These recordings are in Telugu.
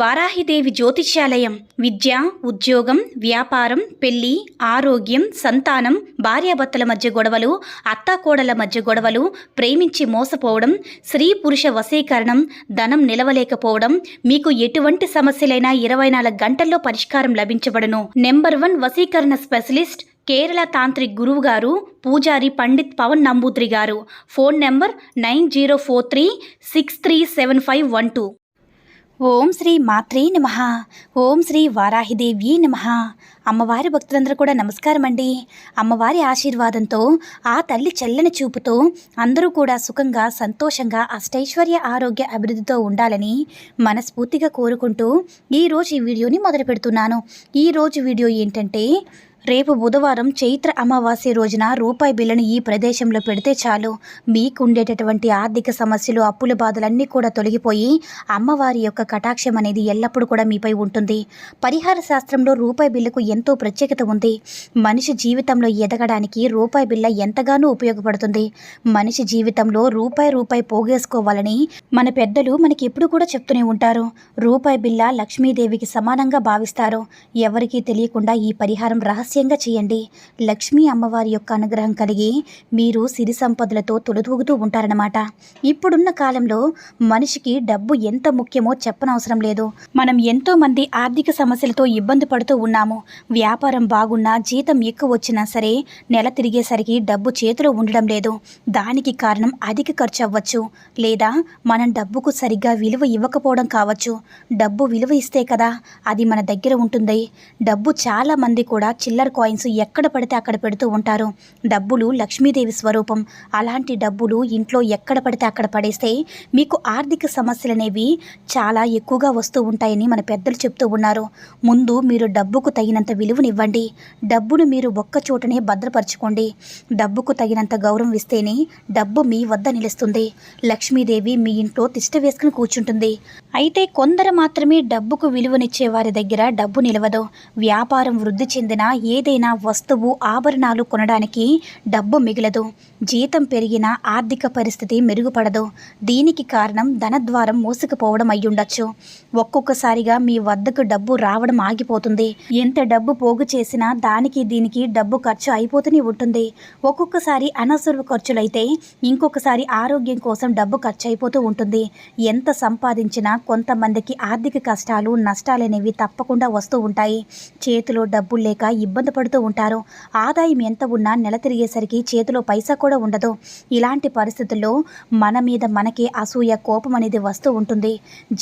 వారాహిదేవి జ్యోతిష్యాలయం విద్య, ఉద్యోగం, వ్యాపారం, పెళ్లి, ఆరోగ్యం, సంతానం, భార్యాభర్తల మధ్య గొడవలు, అత్తాకోడల మధ్య గొడవలు, ప్రేమించి మోసపోవడం, స్త్రీ పురుష వశీకరణం, ధనం నిలవలేకపోవడం, మీకు ఎటువంటి సమస్యలైనా 24 గంటల్లో పరిష్కారం లభించబడును. నెంబర్ 1 వశీకరణ స్పెషలిస్ట్ కేరళ తాంత్రిక్ గురువు గారు పూజారి పండిత్ పవన్ నంబూద్రి గారు. Phone number 9043637512. ఓం శ్రీ మాత్రే నమః. ఓం శ్రీ వారాహిదేవి నమః. అమ్మవారి భక్తులందరూ కూడా నమస్కారం అండి. అమ్మవారి ఆశీర్వాదంతో, ఆ తల్లి చల్లని చూపుతో అందరూ కూడా సుఖంగా, సంతోషంగా, అష్టైశ్వర్య, ఆరోగ్య, అభివృద్ధితో ఉండాలని మనస్ఫూర్తిగా కోరుకుంటూ ఈరోజు ఈ వీడియోని మొదలు పెడుతున్నాను. ఈరోజు వీడియో ఏంటంటే, రేపు బుధవారం చైత్ర అమావాస్య రోజున రూపాయి బిళ్ళను ఈ ప్రదేశంలో పెడితే చాలు, మీకు ఉండేటటువంటి ఆర్థిక సమస్యలు, అప్పుల బాధలన్నీ కూడా తొలగిపోయి అమ్మవారి యొక్క కటాక్షం అనేది ఎల్లప్పుడూ కూడా మీపై ఉంటుంది. పరిహార శాస్త్రంలో రూపాయి బిళ్ళకు ఎంతో ప్రత్యేకత ఉంది. మనిషి జీవితంలో ఎదగడానికి రూపాయి బిళ్ళ ఎంతగానో ఉపయోగపడుతుంది. మనిషి జీవితంలో రూపాయి పోగేసుకోవాలని మన పెద్దలు మనకి ఎప్పుడు కూడా చెప్తూనే ఉంటారు. రూపాయి బిళ్ళ లక్ష్మీదేవికి సమానంగా భావిస్తారు. ఎవరికీ తెలియకుండా ఈ పరిహారం రహస్యంగా చేయండి. లక్ష్మీ అమ్మవారి యొక్క అనుగ్రహం కలిగి మీరు సిరి సంపదలతో తొలతూగుతూ ఉంటారన్నమాట. ఇప్పుడున్న కాలంలో మనిషికి డబ్బు ఎంత ముఖ్యమో చెప్పనవసరం లేదు. మనం ఎంతో మంది ఆర్థిక సమస్యలతో ఇబ్బంది పడుతూ ఉన్నాము. వ్యాపారం బాగున్నా, జీతం ఎక్కువ వచ్చినా సరే నెల తిరిగేసరికి డబ్బు చేతిలో ఉండడం లేదు. దానికి కారణం అధిక ఖర్చు అవ్వచ్చు, లేదా మనం డబ్బుకు సరిగ్గా విలువ ఇవ్వకపోవడం కావచ్చు. డబ్బు విలువ ఇస్తే కదా అది మన దగ్గర ఉంటుంది. డబ్బు చాలా మంది కూడా చిల్లర కాయిన్స్ ఎక్కడ పడితే అక్కడ పెడుతూ ఉంటారు. డబ్బులు లక్ష్మీదేవి స్వరూపం. అలాంటి డబ్బులు ఇంట్లో ఎక్కడ పడితే అక్కడ పడేస్తే మీకు ఆర్థిక సమస్యలు అనేవి చాలా ఎక్కువగా వస్తూ ఉంటాయని మన పెద్దలు చెప్తూ ఉన్నారు. ముందు మీరు డబ్బుకు తగినంత విలువనివ్వండి. డబ్బును మీరు ఒక్క చోటనే భద్రపరచుకోండి. డబ్బుకు తగినంత గౌరవం ఇస్తేనే డబ్బు మీ వద్ద నిలుస్తుంది. లక్ష్మీదేవి మీ ఇంట్లో తిష్ట వేసుకుని కూర్చుంటుంది. అయితే కొందరు మాత్రమే డబ్బుకు విలువనిచ్చే వారి దగ్గర డబ్బు నిలవదు. వ్యాపారం వృద్ధి చెందిన ఏదైనా వస్తువు, ఆభరణాలు కొనడానికి డబ్బు మిగలదు. జీతం పెరిగిన ఆర్థిక పరిస్థితి మెరుగుపడదు. దీనికి కారణం ధనద్వారం మూసుకుపోవడం అయ్యుండొచ్చు. ఒక్కొక్కసారిగా మీ వద్దకు డబ్బు రావడం ఆగిపోతుంది. ఎంత డబ్బు పోగు చేసినా దానికి దీనికి డబ్బు ఖర్చు అయిపోతూనే ఉంటుంది. ఒక్కొక్కసారి అనవసర ఖర్చులైతే ఇంకొకసారి ఆరోగ్యం కోసం డబ్బు ఖర్చు అయిపోతూ ఉంటుంది. ఎంత సంపాదించినా కొంతమందికి ఆర్థిక కష్టాలు, నష్టాలనేవి తప్పకుండా వస్తూ ఉంటాయి. చేతిలో డబ్బు లేక ఇబ్బంది పడుతూ ఉంటారు. ఆదాయం ఎంత ఉన్నా నెల తిరిగేసరికి చేతిలో పైసా కూడా ఉండదు. ఇలాంటి పరిస్థితుల్లో మన మీద మనకే అసూయ, కోపం అనేది వస్తూ ఉంటుంది.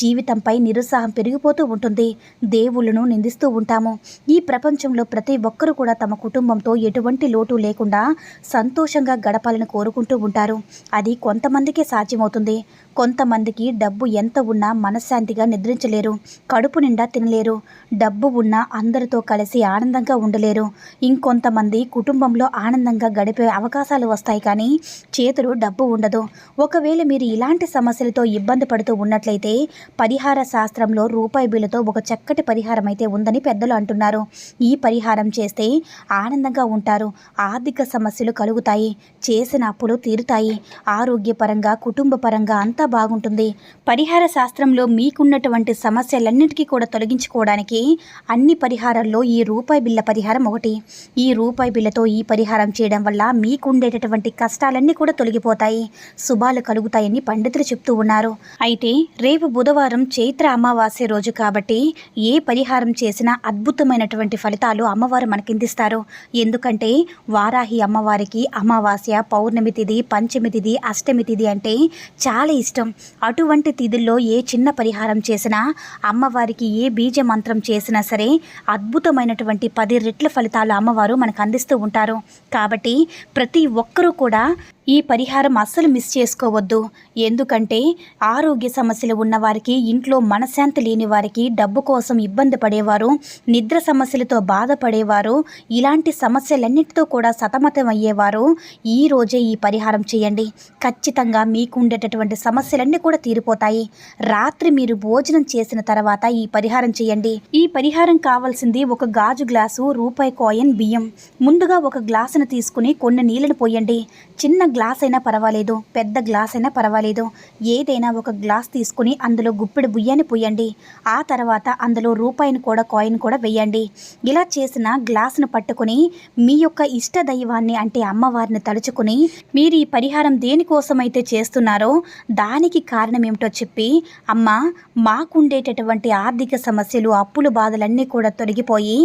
జీవితంపై నిరుత్సాహం పెరిగిపోతూ ఉంటుంది. దేవుళ్ళను నిందిస్తూ ఉంటాము. ఈ ప్రపంచంలో ప్రతి ఒక్కరూ కూడా తమ కుటుంబంతో ఎటువంటి లోటు లేకుండా సంతోషంగా గడపాలని కోరుకుంటూ ఉంటారు. అది కొంతమందికే సాధ్యమవుతుంది. కొంతమందికి డబ్బు ఎంత ఉన్నా మనశ్శాంతిగా నిద్రించలేరు, కడుపు నిండా తినలేరు. డబ్బు ఉన్నా అందరితో కలిసి ఆనందంగా ఉండలేరు. ఇంకొంతమంది కుటుంబంలో ఆనందంగా గడిపే అవకాశాలు వస్తాయి, కానీ చేతులు డబ్బు ఉండదు. ఒకవేళ మీరు ఇలాంటి సమస్యలతో ఇబ్బంది పడుతూ ఉన్నట్లయితే పరిహార శాస్త్రంలో రూపాయి బిళ్ళతో ఒక చక్కటి పరిహారం అయితే ఉందని పెద్దలు అంటున్నారు. ఈ పరిహారం చేస్తే ఆనందంగా ఉంటారు. ఆర్థిక సమస్యలు కలుగుతాయి. చేసిన అప్పులు తీరుతాయి. ఆరోగ్యపరంగా, కుటుంబ పరంగా అంతా బాగుంటుంది. పరిహార శాస్త్రంలో మీకున్నటువంటి సమస్యలన్నిటికీ కూడా తొలగించుకోవడానికి అన్ని పరిహారాల్లో ఈ రూపాయి బిళ్ళ పరిహారం ఒకటి. ఈ రూపాయి బిళ్ళతో ఈ పరిహారం చేయడం వల్ల మీకు ఉండేటటువంటి కష్టాలన్నీ కూడా తొలగిపోతాయి, శుభాలు కలుగుతాయని పండితులు చెప్తూ ఉన్నారు. అయితే రేపు బుధవారం చైత్ర అమావాస్య రోజు కాబట్టి ఏ పరిహారం చేసినా అద్భుతమైనటువంటి ఫలితాలు అమ్మవారు మనకిందిస్తారు. ఎందుకంటే వారాహి అమ్మవారికి అమావాస్య, పౌర్ణమి తిథి, పంచమి తిథి, అష్టమి తిథి అంటే చాలా ఇష్టం. అటువంటి తిథుల్లో ఏ చిన్న పరిహారం చేసినా, అమ్మవారికి ఏ బీజ మంత్రం చేసినా సరే అద్భుతమైనటువంటి 10 రెట్ల ఫలితాలు అమ్మవారు మనకు అందిస్తూ ఉంటారు. కాబట్టి ప్రతి ఒక్కరూ కూడా ఈ పరిహారం అస్సలు మిస్ చేసుకోవద్దు. ఎందుకంటే ఆరోగ్య సమస్యలు ఉన్నవారికి, ఇంట్లో మనశ్శాంతి లేని వారికి, డబ్బు కోసం ఇబ్బంది పడేవారు, నిద్ర సమస్యలతో బాధపడేవారు, ఇలాంటి సమస్యలన్నిటితో కూడా సతమతం అయ్యేవారు ఈ రోజే ఈ పరిహారం చేయండి. ఖచ్చితంగా మీకు ఉండేటటువంటి సమస్యలన్నీ కూడా తీరిపోతాయి. రాత్రి మీరు భోజనం చేసిన తర్వాత ఈ పరిహారం చేయండి. ఈ పరిహారం కావాల్సింది ఒక గాజు గ్లాసు, రూపాయి కాయిన్, బియ్యం. ముందుగా ఒక గ్లాసును తీసుకుని కొన్ని నీళ్లను పోయండి. చిన్న గ్లాస్ అయినా పర్వాలేదు, పెద్ద గ్లాస్ అయినా పర్వాలేదు, ఏదైనా ఒక గ్లాస్ తీసుకుని అందులో గుప్పెడు బియ్యాన్ని పోయండి. ఆ తర్వాత అందులో రూపాయిని కూడా కాయిన్ కూడా వేయండి. ఇలా చేసిన గ్లాసును పట్టుకుని మీ యొక్క ఇష్ట దైవాన్ని అంటే అమ్మవారిని తలుచుకుని మీరు ఈ పరిహారం దేనికోసమైతే చేస్తున్నారో దానికి కారణం ఏమిటో చెప్పి, అమ్మ మాకుండేటటువంటి ఆర్థిక సమస్యలు, అప్పుల బాధలన్నీ కూడా తొలగిపోయి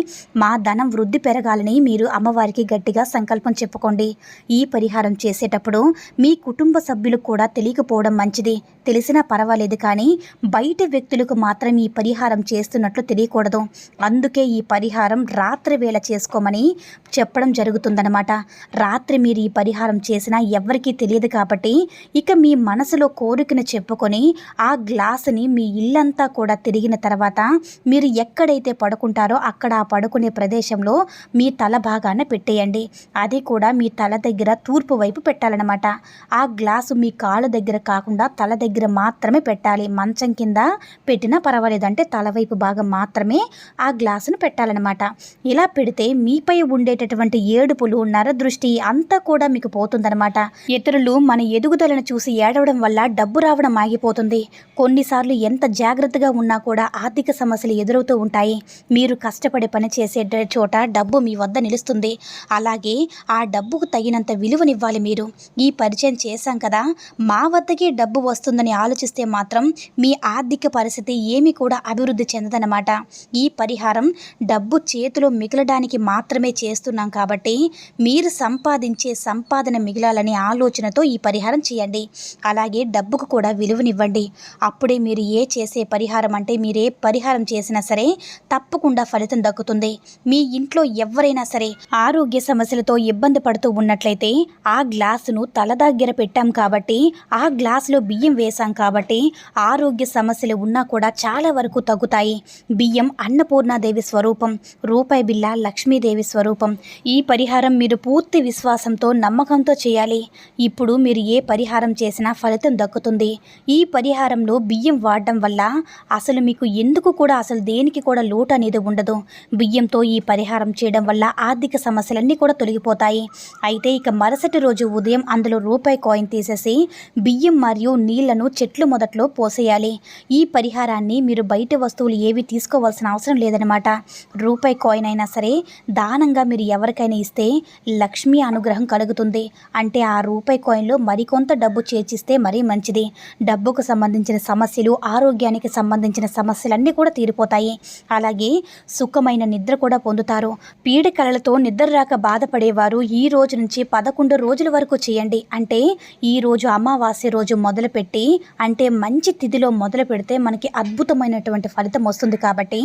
మా ధనం వృద్ధి పెరగాలని మీరు అమ్మవారికి గట్టిగా సంకల్పం చెప్పుకోండి. ఈ పరిహారం చేసేటప్పుడు మీ కుటుంబ సభ్యులకు కూడా తెలియకపోవడం మంచిది. తెలిసినా పర్వాలేదు, కానీ బయట వ్యక్తులకు మాత్రం ఈ పరిహారం చేస్తున్నట్లు తెలియకూడదు. అందుకే ఈ పరిహారం రాత్రి వేళ చేసుకోమని చెప్పడం జరుగుతుందన్నమాట. రాత్రి మీరు ఈ పరిహారం చేసినా ఎవరికీ తెలియదు కాబట్టి ఇక మీ మనసులో కోరికను చెప్పుకొని ఆ గ్లాసుని మీ ఇల్లంతా కూడా తిరిగిన తర్వాత మీరు ఎక్కడైతే పడుకుంటారో అక్కడ ఆ పడుకునే ప్రదేశంలో మీ తల భాగాన పెట్టేయండి. అది కూడా మీ తల దగ్గర తూర్పు వైపు పెట్టాలన్నమాట. ఆ గ్లాసు మీ కాళ్ళ దగ్గర కాకుండా తల దగ్గర మాత్రమే పెట్టాలి. మంచం కింద పెట్టినా పర్వాలేదు, అంటే తల వైపు భాగం మాత్రమే ఆ గ్లాసును పెట్టాలన్నమాట. ఇలా పెడితే మీపై ఉండేటటువంటి ఏడుపులు, నరదృష్టి అంతా కూడా మీకు పోతుందన్నమాట. ఇతరులు మన ఎదుగుదలను చూసి ఏడవడం వల్ల డబ్బు రావడం ఆగిపోతుంది. కొన్నిసార్లు ఎంత జాగ్రత్తగా ఉన్నా కూడా ఆర్థిక సమస్యలు ఎదురవుతూ ఉంటాయి. మీరు కష్టపడి పని చేసే చోట డబ్బు మీ వద్ద నిలుస్తుంది. అలాగే ఆ డబ్బుకు తగినంత విలువనివ్వాలి. మీరు ఈ పరిచయం చేశాం కదా, మా వద్దకే డబ్బు వస్తుందని ఆలోచిస్తే మాత్రం మీ ఆర్థిక పరిస్థితి ఏమీ కూడా అభివృద్ధి చెందదన్నమాట. ఈ పరిహారం డబ్బు చేతిలో మిగలడానికి మాత్రమే చేస్తున్నాం కాబట్టి మీరు సంపాదించే సంపాదన మిగలాలనే ఆలోచనతో ఈ పరిహారం చేయండి. అలాగే డబ్బుకు కూడా విలువనివ్వండి. అప్పుడే మీరు చేసే పరిహారం అంటే మీరే పరిహారం చేసినా సరే తప్పకుండా ఫలితం దక్కుతుంది. మీ ఇంట్లో ఎవరైనా సరే ఆరోగ్య సమస్యలతో ఇబ్బంది పడుతూ ఉన్నట్లయితే ఆ గ్లాసును తల దగ్గర పెట్టాం కాబట్టి, ఆ గ్లాసులో బియ్యం వేశాం కాబట్టి ఆరోగ్య సమస్యలు ఉన్నా కూడా చాలా వరకు తగ్గుతాయి. బియ్యం అన్నపూర్ణాదేవి స్వరూపం, రూపాయి బిళ్ళ లక్ష్మీదేవి స్వరూపం. ఈ పరిహారం మీరు పూర్తి విశ్వాసంతో, నమ్మకంతో చేయాలి. ఇప్పుడు మీరు ఏ పరిహారం చేసినా ఫలితం దక్కుతుంది. ఈ పరిహారంలో బియ్యం వాడడం వల్ల అసలు మీకు ఎందుకు కూడా అసలు దేనికి కూడా లోటు అనేది ఉండదు. బియ్యంతో ఈ పరిహారం చేయడం వల్ల ఆర్థిక సమస్యలన్నీ కూడా తొలగిపోతాయి. అయితే ఇక మరుసటి రోజు ఉదయం అందులో రూపాయి కాయిన్ తీసేసి బియ్యం మరియు నీళ్లను చెట్లు మొదట్లో పోసేయాలి. ఈ పరిహారాన్ని మీరు బయట వస్తువులు ఏవి తీసుకోవాల్సిన అవసరం లేదనమాట. రూపాయి కాయిన్ అయినా సరే దానంగా మీరు ఎవరికైనా ఇస్తే లక్ష్మీ అనుగ్రహం కలుగుతుంది. అంటే ఆ రూపాయి కాయిన్లో మరికొంత డబ్బు చేర్చిస్తే మరీ మంచిది. డబ్బుకు సంబంధించిన సమస్యలు, ఆరోగ్యానికి సంబంధించిన సమస్యలన్నీ కూడా తీరిపోతాయి. అలాగే సుఖమైన నిద్ర కూడా పొందుతారు. పీడకలలతో నిద్ర రాక బాధపడేవారు ఈ రోజు నుంచి 11 రోజుల వరకు చేయండి. అంటే ఈ రోజు అమావాస్య రోజు మొదలుపెట్టి, అంటే మంచి తిథిలో మొదలు పెడితే మనకి అద్భుతమైనటువంటి ఫలితం వస్తుంది. కాబట్టి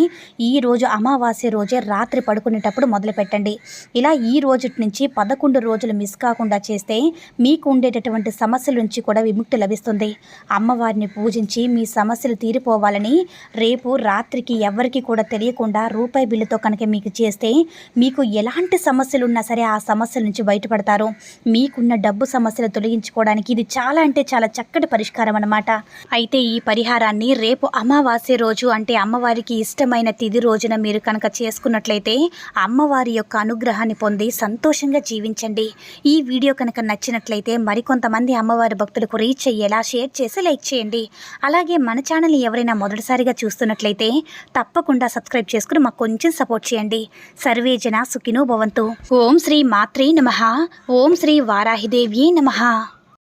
ఈ రోజు అమావాస్య రోజే రాత్రి పడుకునేటప్పుడు మొదలు పెట్టండి. ఇలా ఈ రోజు నుంచి 11 రోజులు మిస్ కాకుండా చేస్తే మీకు ఉండేటటువంటి సమస్యల నుంచి కూడా విముక్తి లభిస్తుంది. అమ్మవారిని పూజించి మీ సమస్యలు తీరిపోవాలని రేపు రాత్రికి ఎవరికి కూడా తెలియకుండా రూపాయి బిల్లుతో కనుక మీకు చేస్తే మీకు ఎలాంటి సమస్యలు ఉన్నా సరే ఆ సమస్యల నుంచి బయటపడతారు. మీకున్న డబ్బు సమస్యలు తొలగించుకోవడానికి ఇది చాలా అంటే చాలా చక్కటి పరిష్కారం అన్నమాట. అయితే ఈ పరిహారాన్ని రేపు అమావాస్య రోజు, అంటే అమ్మవారికి ఇష్టమైన తిథి రోజున మీరు కనుక చేసుకున్నట్లయితే అమ్మవారి యొక్క అనుగ్రహాన్ని పొంది సంతోషంగా జీవించండి. ఈ వీడియో కనుక నచ్చినట్లయితే మరికొంతమంది అమ్మవారి భక్తులకు రీచ్ అయ్యేలా షేర్ చేసి లైక్ చేయండి. అలాగే మన ఛానల్ని ఎవరైనా మొదటిసారిగా చూస్తున్నట్లయితే తప్పకుండా సబ్స్క్రైబ్ చేసుకుని మాకు కొంచెం సపోర్ట్ చేయండి. సర్వే జన సుఖినో భవంతు. ఓం శ్రీ మాత్రే నమః. ఓం శ్రీ వారాహిదేవ్యే నమః.